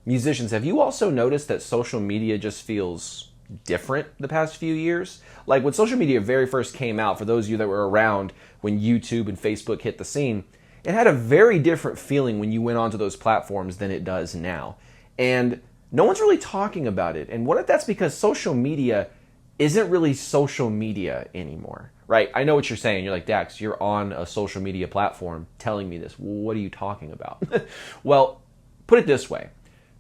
Musicians, have you also noticed that social media just feels different the past few years? Like when social media very first came out, for those of you that were around when YouTube and Facebook hit the scene, it had a very different feeling when you went onto those platforms than it does now. And no one's really talking about it. And what if that's because social media isn't really social media anymore, right? I know what you're saying. You're like, Dax, you're on a social media platform telling me this. What are you talking about? Well, put it this way.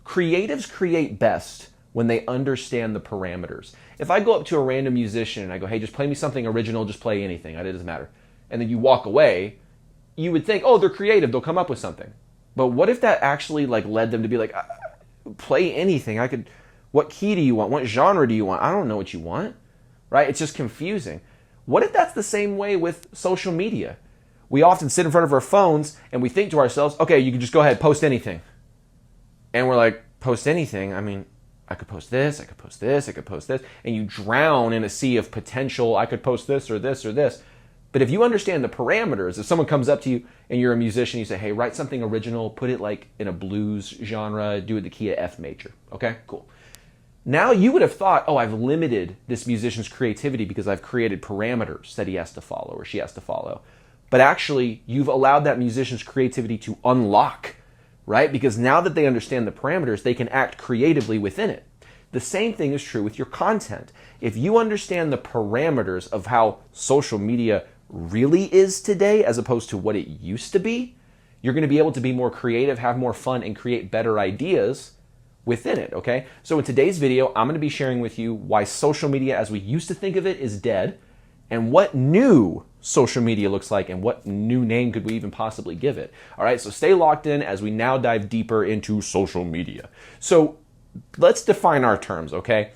Creatives create best when they understand the parameters. If I go up to a random musician and I go, hey, just play me something original, just play anything, it doesn't matter. And then you walk away, you would think, oh, they're creative, they'll come up with something. But what if that actually led them to be like, play anything. What key do you want? What genre do you want? I don't know what you want, right? It's just confusing. What if that's the same way with social media? We often sit in front of our phones and we think to ourselves, okay, you can just go ahead, post anything. And we're like, post anything? I mean, I could post this, I could post this, I could post this. And you drown in a sea of potential, I could post this or this or this. But if you understand the parameters, if someone comes up to you and you're a musician, you say, hey, write something original, put it in a blues genre, do it the key of F major. Okay, cool. Now you would have thought, oh, I've limited this musician's creativity because I've created parameters that he has to follow or she has to follow. But actually, you've allowed that musician's creativity to unlock, right? Because now that they understand the parameters, they can act creatively within it. The same thing is true with your content. If you understand the parameters of how social media really is today as opposed to what it used to be, you're going to be able to be more creative, have more fun, and create better ideas within it, okay? So in today's video, I'm going to be sharing with you why social media as we used to think of it is dead, and what new social media looks like, and what new name could we even possibly give it. All right, so stay locked in as we now dive deeper into social media. So let's define our terms, okay?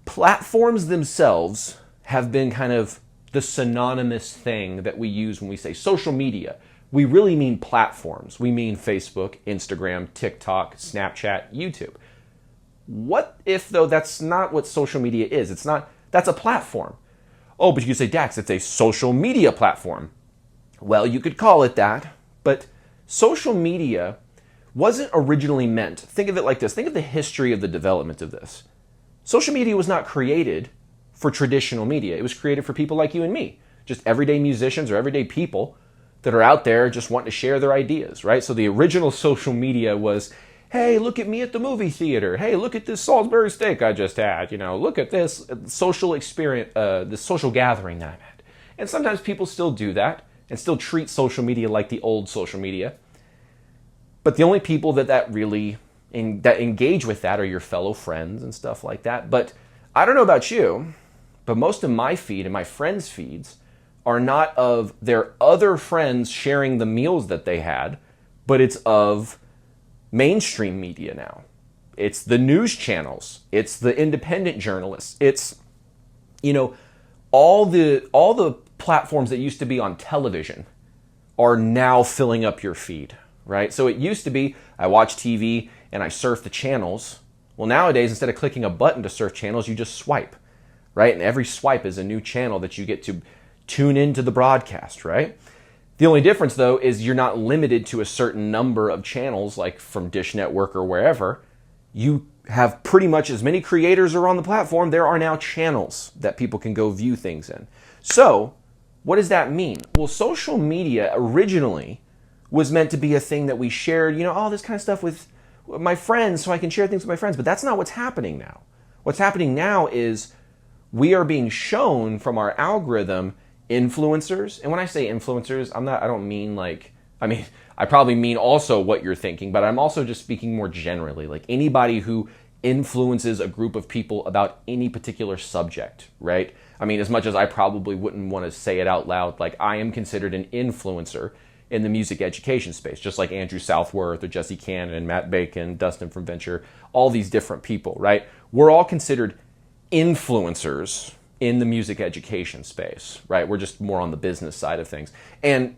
Platforms themselves have been kind of the synonymous thing that we use when we say social media. We really mean platforms. We mean Facebook, Instagram, TikTok, Snapchat, YouTube. What if, though, that's not what social media is? That's a platform. Oh, but you could say, Dax, it's a social media platform. Well, you could call it that, but social media wasn't originally meant. Think of it like this. Think of the history of the development of this. Social media was not created for traditional media. It was created for people like you and me, just everyday musicians or everyday people that are out there just wanting to share their ideas, right? So the original social media was, hey, look at me at the movie theater. Hey, look at this Salisbury steak I just had. Look at this social experience, this social gathering that I'm at. And sometimes people still do that and still treat social media like the old social media. But the only people that really that engage with that are your fellow friends and stuff like that. But I don't know about you, but most of my feed and my friends' feeds are not of their other friends sharing the meals that they had, but it's of mainstream media now. It's the news channels. It's the independent journalists. It's, all the platforms that used to be on television are now filling up your feed, right? So it used to be I watch TV and I surf the channels. Well, nowadays, instead of clicking a button to surf channels, you just swipe, right? And every swipe is a new channel that you get to tune into the broadcast, right? The only difference, though, is you're not limited to a certain number of channels, like from Dish Network or wherever. You have pretty much as many creators are on the platform. There are now channels that people can go view things in. So what does that mean? Well, social media originally was meant to be a thing that we shared, all this kind of stuff with my friends so I can share things with my friends. But that's not what's happening now. What's happening now is we are being shown from our algorithm influencers. And when I say influencers, I don't mean I probably mean also what you're thinking, but I'm also just speaking more generally, like anybody who influences a group of people about any particular subject, right? I mean, as much as I probably wouldn't want to say it out loud, like I am considered an influencer in the music education space, just like Andrew Southworth or Jesse Cannon, Matt Bacon, Dustin from Venture, all these different people, right? We're all considered influencers in the music education space, right? We're just more on the business side of things. And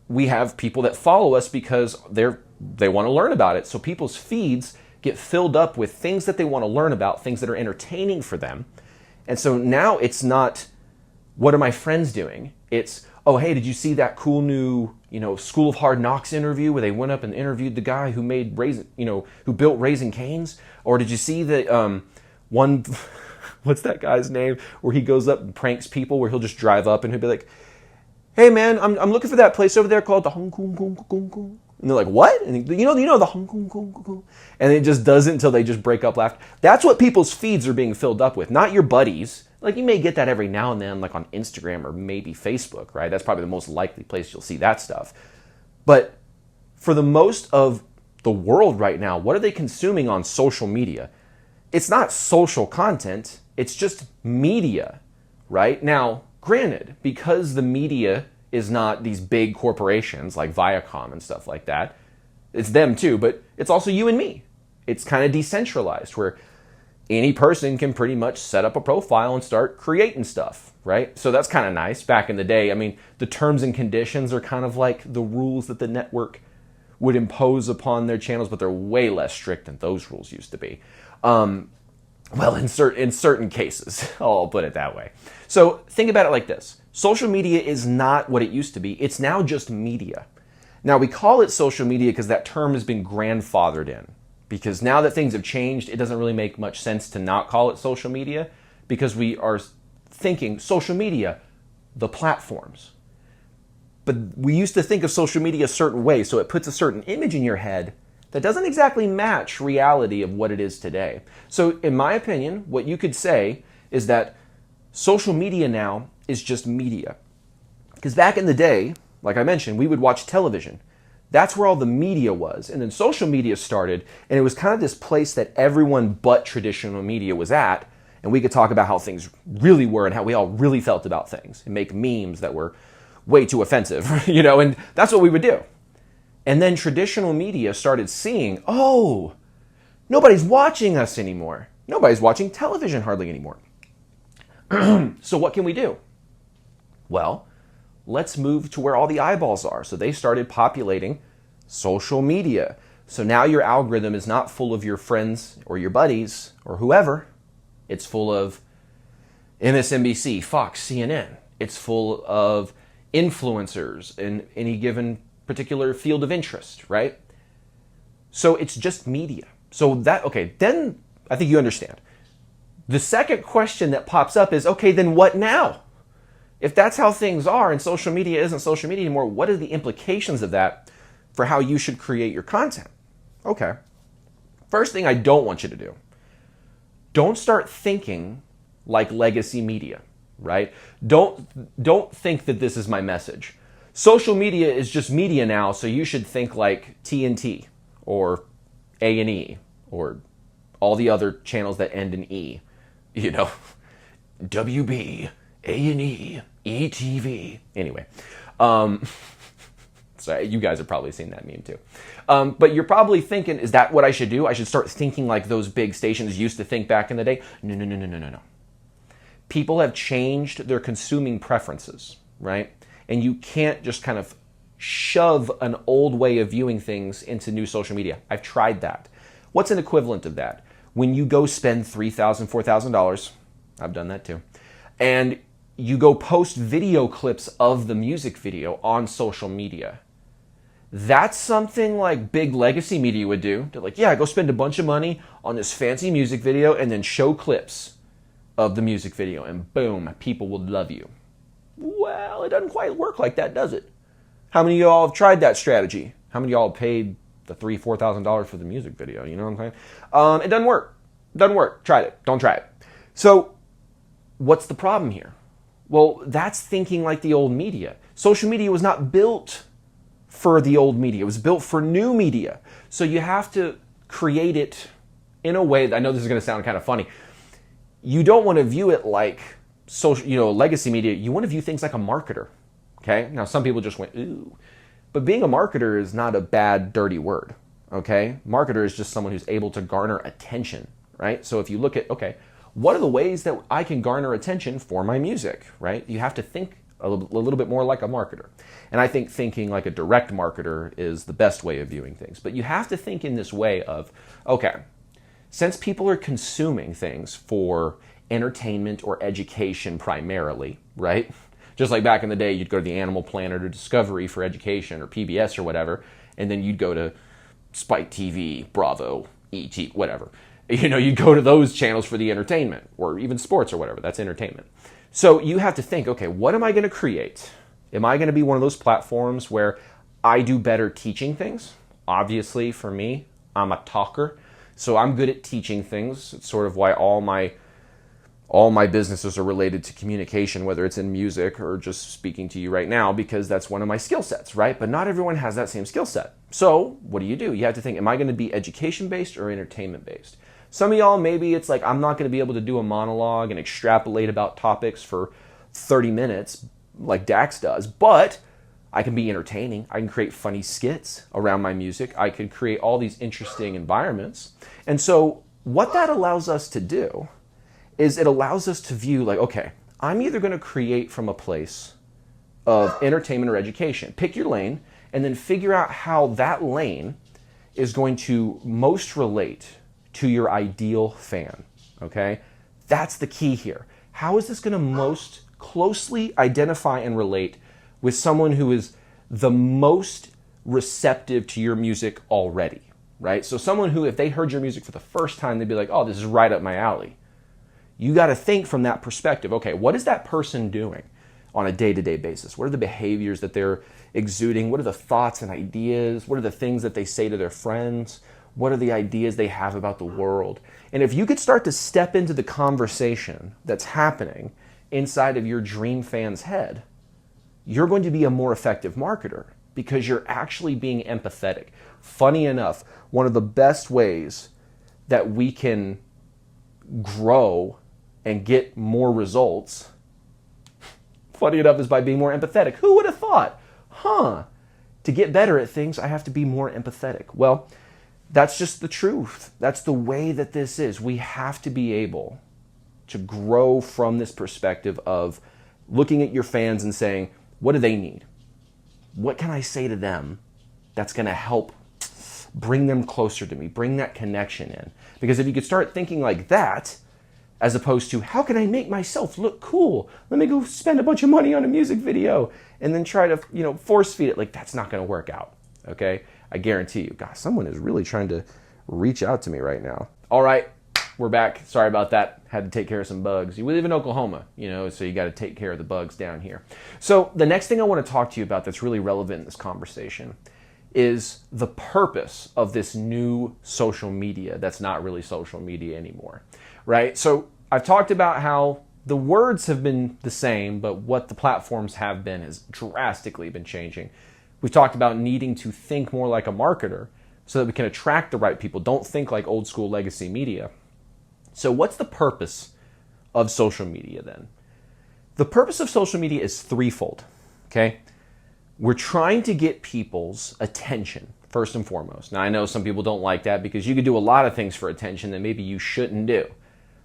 we have people that follow us because they want to learn about it. So people's feeds get filled up with things that they want to learn about, things that are entertaining for them. And so now it's not, what are my friends doing? It's, oh, hey, did you see that cool new, School of Hard Knocks interview where they went up and interviewed the guy who made who built Raising Cane's? Or did you see the one, what's that guy's name, where he goes up and pranks people, where he'll just drive up and he'll be like, hey man, I'm looking for that place over there called the Hong Kong Kong Kong Kong. And they're like, what? And you know the Hong Kong Kong Kong. And it just does it until they just break up laughing. That's what people's feeds are being filled up with, not your buddies. Like, you may get that every now and then, like on Instagram or maybe Facebook, right? That's probably the most likely place you'll see that stuff. But for the most of the world right now, what are they consuming on social media? It's not social content, it's just media, right? Now, granted, because the media is not these big corporations like Viacom and stuff like that, it's them too, but it's also you and me. It's kind of decentralized, where any person can pretty much set up a profile and start creating stuff, right? So that's kind of nice. Back in the day, I mean, the terms and conditions are kind of like the rules that the network would impose upon their channels, but they're way less strict than those rules used to be. Well, in certain cases, I'll put it that way. So think about it like this. Social media is not what it used to be. It's now just media. Now, we call it social media because that term has been grandfathered in. Because now that things have changed, it doesn't really make much sense to not call it social media, because we are thinking social media, the platforms. But we used to think of social media a certain way, so it puts a certain image in your head that doesn't exactly match reality of what it is today. So in my opinion, what you could say is that social media now is just media. Because back in the day, like I mentioned, we would watch television. That's where all the media was. And then social media started, and it was kind of this place that everyone but traditional media was at. And we could talk about how things really were and how we all really felt about things and make memes that were way too offensive, and that's what we would do. And then traditional media started seeing, oh, nobody's watching us anymore. Nobody's watching television hardly anymore. So what can we do? Well, let's move to where all the eyeballs are. So they started populating social media. So now your algorithm is not full of your friends or your buddies or whoever. It's full of MSNBC, Fox, CNN. It's full of influencers in any given particular field of interest, right? So it's just media. So then I think you understand. The second question that pops up is, okay, then what now? If that's how things are and social media isn't social media anymore, what are the implications of that for how you should create your content? Okay. First thing I don't want you to do, don't start thinking like legacy media, right? Don't think that this is my message. Social media is just media now, so you should think like TNT or A&E or all the other channels that end in E. WB, A&E, ETV. Anyway, sorry, you guys have probably seen that meme too. But you're probably thinking, is that what I should do? I should start thinking like those big stations used to think back in the day? No. People have changed their consuming preferences, right? And you can't just kind of shove an old way of viewing things into new social media. I've tried that. What's an equivalent of that? When you go spend $3,000, $4,000, I've done that too, and you go post video clips of the music video on social media. That's something like big legacy media would do. They're like, yeah, go spend a bunch of money on this fancy music video and then show clips of the music video, and boom, people will love you. Well, it doesn't quite work like that, does it? How many of y'all have tried that strategy? How many of y'all have paid the $3,000, $4,000 for the music video? You know what I'm saying? It doesn't work. Doesn't work. Tried it. Don't try it. So what's the problem here? Well, that's thinking like the old media. Social media was not built for the old media. It was built for new media. So you have to create it in a way that, I know this is going to sound kind of funny. You don't want to view it like social, legacy media. You want to view things like a marketer. Okay? Now, some people just went, ooh. But being a marketer is not a bad, dirty word. Okay? Marketer is just someone who's able to garner attention, right? So if you look at, okay, what are the ways that I can garner attention for my music, right? You have to think a little bit more like a marketer. And I think thinking like a direct marketer is the best way of viewing things. But you have to think in this way of, okay, since people are consuming things for entertainment or education primarily, right? Just like back in the day, you'd go to the Animal Planet or Discovery for education or PBS or whatever, and then you'd go to Spike TV, Bravo, ET, whatever. You'd go to those channels for the entertainment, or even sports or whatever. That's entertainment. So you have to think, okay, what am I going to create? Am I going to be one of those platforms where I do better teaching things? Obviously, for me, I'm a talker, so I'm good at teaching things. It's sort of why all my businesses are related to communication, whether it's in music or just speaking to you right now, because that's one of my skill sets, right? But not everyone has that same skill set. So what do? You have to think, am I going to be education-based or entertainment-based? Some of y'all, maybe it's like, I'm not going to be able to do a monologue and extrapolate about topics for 30 minutes like Dax does, but I can be entertaining. I can create funny skits around my music. I can create all these interesting environments. And so what that allows us to do is it allows us to view like, okay, I'm either going to create from a place of entertainment or education. Pick your lane and then figure out how that lane is going to most relate to your ideal fan, okay? That's the key here. How is this going to most closely identify and relate with someone who is the most receptive to your music already, right? So someone who, if they heard your music for the first time, they'd be like, oh, this is right up my alley. You got to think from that perspective. Okay, what is that person doing on a day-to-day basis? What are the behaviors that they're exuding? What are the thoughts and ideas? What are the things that they say to their friends? What are the ideas they have about the world? And if you could start to step into the conversation that's happening inside of your dream fan's head, you're going to be a more effective marketer because you're actually being empathetic. Funny enough, one of the best ways that we can grow and get more results, funny enough, is by being more empathetic. Who would have thought? To get better at things, I have to be more empathetic. Well, that's just the truth. That's the way that this is. We have to be able to grow from this perspective of looking at your fans and saying, what do they need? What can I say to them that's going to help bring them closer to me, bring that connection in? Because if you could start thinking like that, as opposed to, how can I make myself look cool? Let me go spend a bunch of money on a music video and then try to, force feed it. Like, that's not going to work out, okay? I guarantee you. God, someone is really trying to reach out to me right now. All right, we're back. Sorry about that. Had to take care of some bugs. We live in Oklahoma, so you got to take care of the bugs down here. So the next thing I want to talk to you about that's really relevant in this conversation is the purpose of this new social media that's not really social media anymore, right? So I've talked about how the words have been the same, but what the platforms have been has drastically been changing. We've talked about needing to think more like a marketer so that we can attract the right people. Don't think like old school legacy media. So what's the purpose of social media then? The purpose of social media is threefold, okay? We're trying to get people's attention, first and foremost. Now, I know some people don't like that because you could do a lot of things for attention that maybe you shouldn't do.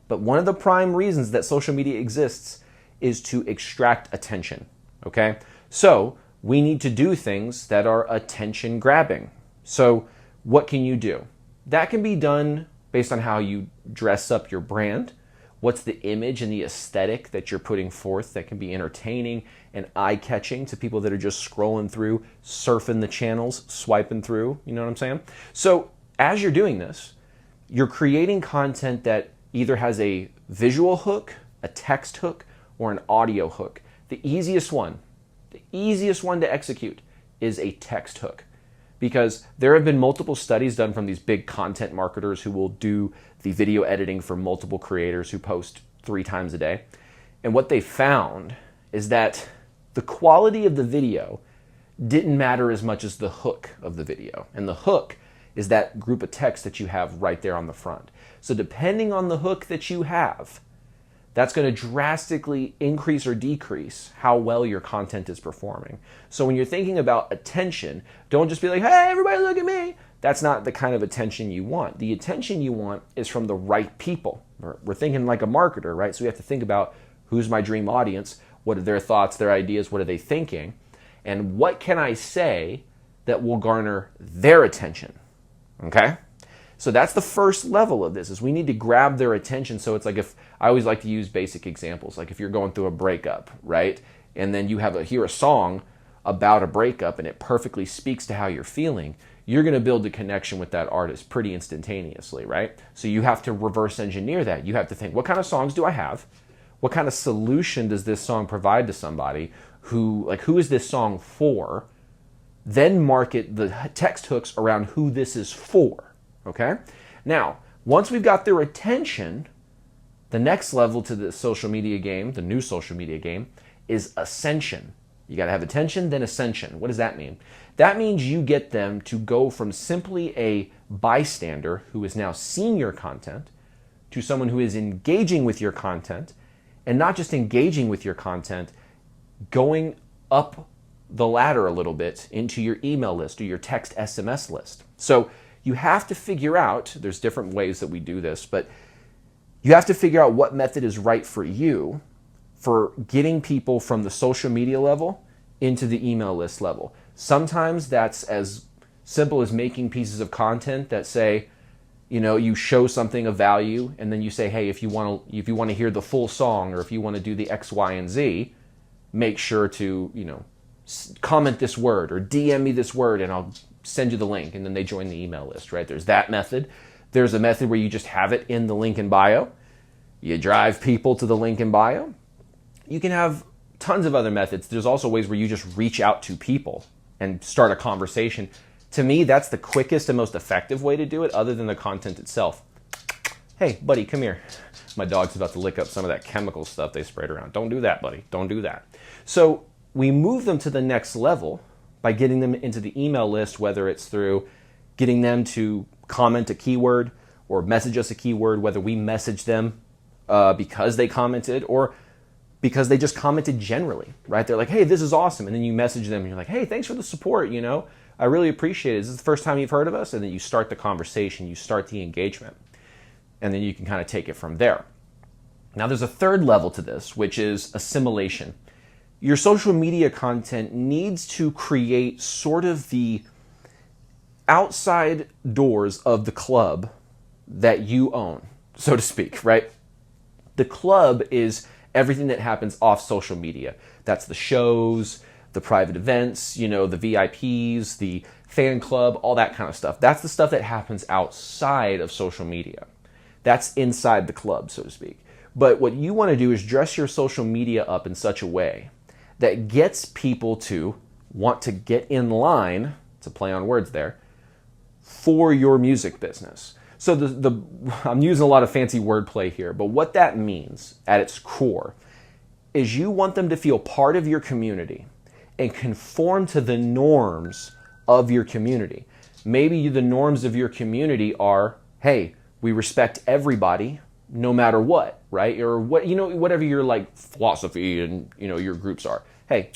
But one of the prime reasons that social media exists is to extract attention, okay? So we need to do things that are attention grabbing. So what can you do? That can be done based on how you dress up your brand. What's the image and the aesthetic that you're putting forth that can be entertaining and eye-catching to people that are just scrolling through, surfing the channels, swiping through, you know what I'm saying? So as you're doing this, you're creating content that either has a visual hook, a text hook, or an audio hook. The easiest one to execute is a text hook, because there have been multiple studies done from these big content marketers who will do the video editing for multiple creators who post 3 times a day. And what they found is that the quality of the video didn't matter as much as the hook of the video. And the hook is that group of text that you have right there on the front. So depending on the hook that you have, that's going to drastically increase or decrease how well your content is performing. So when you're thinking about attention, don't just be like, hey, everybody look at me. That's not the kind of attention you want. The attention you want is from the right people. We're thinking like a marketer, right? So we have to think about, who's my dream audience? What are their thoughts, their ideas? What are they thinking? And what can I say that will garner their attention? Okay? So that's the first level of this, is we need to grab their attention. So it's like, if I always like to use basic examples, like if you're going through a breakup, right? and then you hear a song about a breakup and it perfectly speaks to how you're feeling, you're going to build a connection with that artist pretty instantaneously, right? So you have to reverse engineer that. You have to think, what kind of songs do I have? What kind of solution does this song provide to somebody? Who is this song for? Then market the text hooks around who this is for, okay? Now, once we've got their attention, the next level to the social media game, the new social media game, is Ascension. You got to have attention, then Ascension. What does that mean? That means you get them to go from simply a bystander who is now seeing your content to someone who is engaging with your content, and not just engaging with your content, going up the ladder a little bit into your email list or your text SMS list. So you have to figure out, there's different ways that we do this, but you have to figure out what method is right for you for getting people from the social media level into the email list level. Sometimes that's as simple as making pieces of content that say, you show something of value, and then you say, hey, if you want to hear the full song, or if you want to do the X, Y, and Z, make sure to, comment this word or DM me this word and I'll send you the link, and then they join the email list, right? There's that method. There's a method where you just have it in the link in bio. You drive people to the link in bio. You can have tons of other methods. There's also ways where you just reach out to people and start a conversation. To me, that's the quickest and most effective way to do it, other than the content itself. Hey, buddy, come here. My dog's about to lick up some of that chemical stuff they sprayed around. Don't do that, buddy. Don't do that. So we move them to the next level by getting them into the email list, whether it's through getting them to comment a keyword or message us a keyword, whether we message them because they commented or because they just commented generally, right? They're like, hey, this is awesome. And then you message them and you're like, hey, thanks for the support, I really appreciate it. Is this the first time you've heard of us? And then you start the conversation, you start the engagement. And then you can kind of take it from there. Now there's a third level to this, which is assimilation. Your social media content needs to create sort of the outside doors of the club that you own, so to speak, right? The club is everything that happens off social media. That's the shows, the private events, the VIPs, the fan club, all that kind of stuff. That's the stuff that happens outside of social media. That's inside the club, so to speak. But what you want to do is dress your social media up in such a way that gets people to want to get in line, to play on words there, for your music business. So I'm using a lot of fancy wordplay here, but what that means at its core is you want them to feel part of your community and conform to the norms of your community. Maybe the norms of your community are, hey, we respect everybody no matter what, right? Or whatever your philosophy and your groups are. Hey,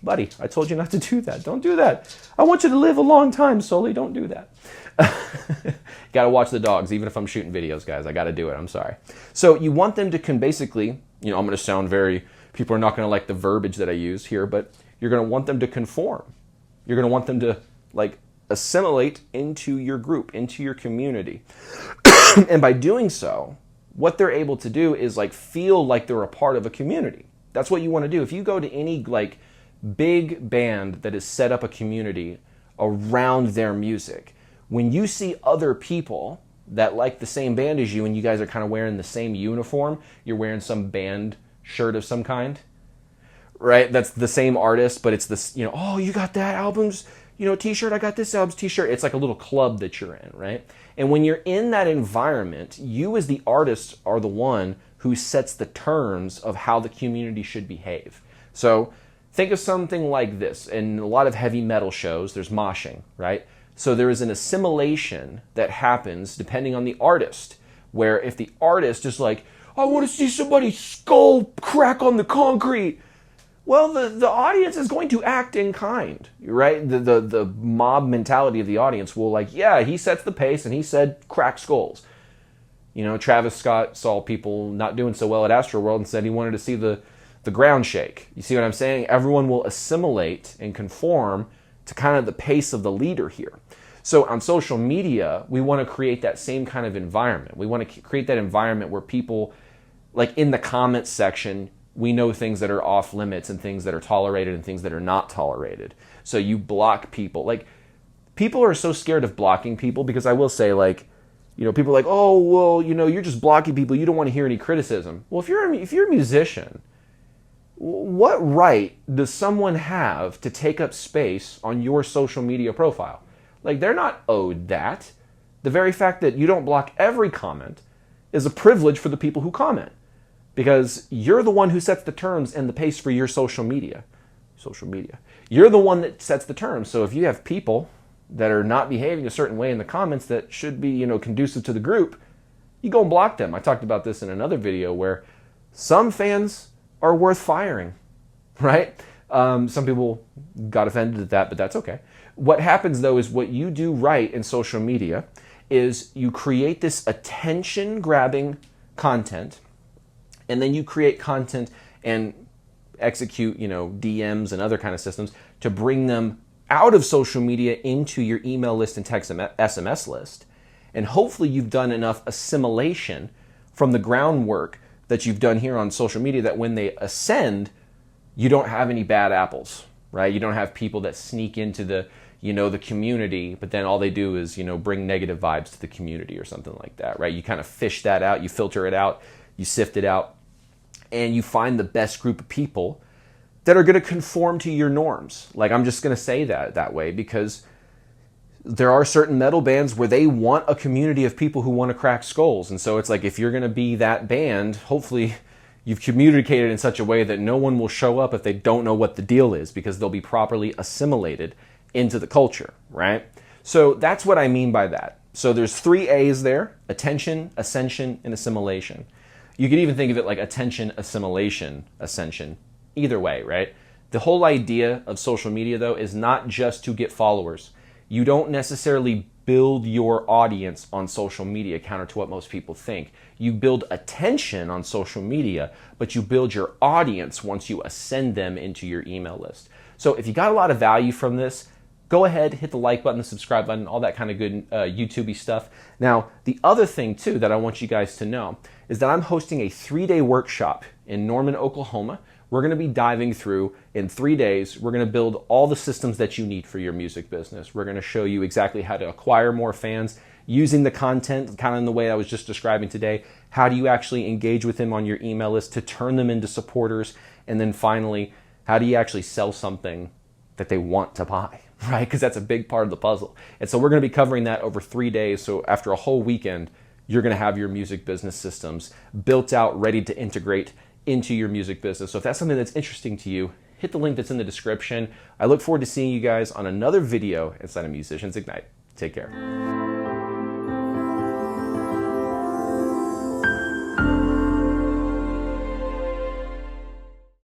buddy, I told you not to do that. Don't do that. I want you to live a long time, Sully. Don't do that. Got to watch the dogs, even if I'm shooting videos, guys. I got to do it. I'm sorry. So you want them to basically, I'm going to sound people are not going to like the verbiage that I use here, but you're going to want them to conform. You're going to want them to assimilate into your group, into your community. And by doing so, what they're able to do is feel like they're a part of a community. That's what you want to do. If you go to any big band that has set up a community around their music, when you see other people that like the same band as you and you guys are kind of wearing the same uniform, you're wearing some band shirt of some kind, right? That's the same artist, but it's this, oh, you got that album's, t-shirt, I got this album's t-shirt. It's like a little club that you're in, right? And when you're in that environment, you as the artist are the one who sets the terms of how the community should behave. So think of something like this. In a lot of heavy metal shows, there's moshing, right? So there is an assimilation that happens depending on the artist, where if the artist is like, I want to see somebody's skull crack on the concrete, well, the audience is going to act in kind, right? The mob mentality of the audience will yeah, he sets the pace and he said crack skulls. Travis Scott saw people not doing so well at Astroworld and said he wanted to see the ground shake. You see what I'm saying? Everyone will assimilate and conform to kind of the pace of the leader here. So on social media, we want to create that same kind of environment. We want to create that environment where people, in the comments section, we know things that are off limits and things that are tolerated and things that are not tolerated. So you block people. Like, people are so scared of blocking people because I will say, like, you know, people are like, oh, well, you know, you're just blocking people. You don't want to hear any criticism. Well, if you're a musician, what right does someone have to take up space on your social media profile? Like, they're not owed that. The very fact that you don't block every comment is a privilege for the people who comment, because you're the one who sets the terms and the pace for your social media. You're the one that sets the terms. So if you have people that are not behaving a certain way in the comments that should be, you know, conducive to the group, you go and block them. I talked about this in another video where some fans are worth firing, right? Some people got offended at that, but that's okay. What happens, though, is what you do right in social media is you create this attention-grabbing content, and then you create content and execute, you know, DMs and other kind of systems to bring them out of social media into your email list and text SMS list. And hopefully you've done enough assimilation from the groundwork that you've done here on social media that when they ascend, you don't have any bad apples, right? You don't have people that sneak into the, you know, the community, but then all they do is, you know, bring negative vibes to the community or something like that, right? You kind of fish that out, you filter it out, you sift it out, and you find the best group of people that are going to conform to your norms. Like, I'm just going to say that way because there are certain metal bands where they want a community of people who want to crack skulls. And so it's like, if you're going to be that band, hopefully you've communicated in such a way that no one will show up if they don't know what the deal is, because they'll be properly assimilated into the culture, right? So that's what I mean by that. So there's 3 A's there: attention, ascension, and assimilation. You can even think of it like attention, assimilation, ascension. Either way, right? The whole idea of social media, though, is not just to get followers. You don't necessarily build your audience on social media, counter to what most people think. You build attention on social media, but you build your audience once you ascend them into your email list. So if you got a lot of value from this, go ahead, hit the like button, the subscribe button, all that kind of good YouTube-y stuff. Now, the other thing, too, that I want you guys to know is that I'm hosting a 3-day workshop in Norman, Oklahoma. We're going to be diving through, in 3 days, we're going to build all the systems that you need for your music business. We're going to show you exactly how to acquire more fans using the content, kind of in the way I was just describing today. How do you actually engage with them on your email list to turn them into supporters? And then finally, how do you actually sell something that they want to buy, right? Because that's a big part of the puzzle. And so we're going to be covering that over 3 days. So after a whole weekend, you're going to have your music business systems built out, ready to integrate into your music business. So if that's something that's interesting to you, hit the link that's in the description. I look forward to seeing you guys on another video inside of Musicians Ignite. Take care.